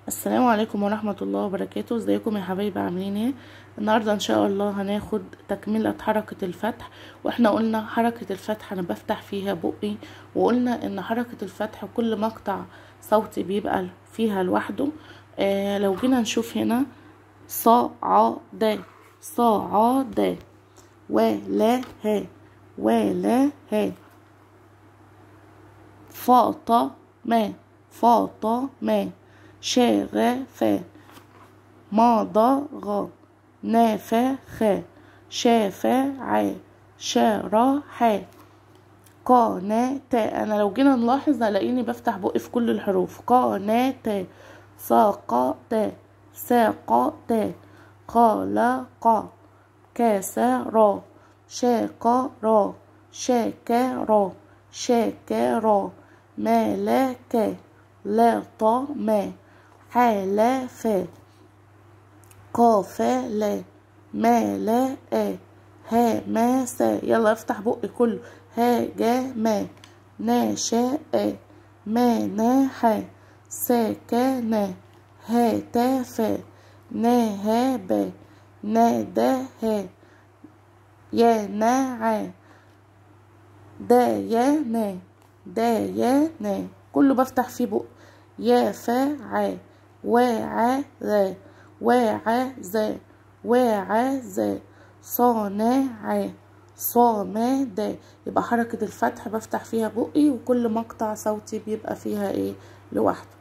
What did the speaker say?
السلام عليكم ورحمة الله وبركاته. ازيكم يا حبايبي؟ عاملين ايه؟ النهاردة ان شاء الله هناخد تكملة حركة الفتح. واحنا قلنا حركة الفتح انا بفتح فيها بقي، وقلنا ان حركة الفتح كل مقطع صوتي بيبقى فيها لوحده. لو جينا نشوف هنا صعد، صعد، ولا ها، ولا ها، فاطمة، فاطمة، شغف، مضغ، نفخ، شفع، شرح، قناة. انا لو جينا نلاحظ هلاقيني بفتح بقي في كل الحروف. قناة، سقط، سقط، خلق، كسر، شكر، شكر، شكر، ملك، لطم، حلف، قافلة، ملأ، همس. يلا افتح بقي كله. هاجم، نشأ، منح، سكن، هتف، نهب، نده، ينع، دين، دين. كله بفتح فيه بق. يفع، وعظ، واعظ، واعظ، صانع، صامد. يبقى حركة الفتح بفتح فيها بقي، وكل مقطع صوتي بيبقى فيها ايه لوحده.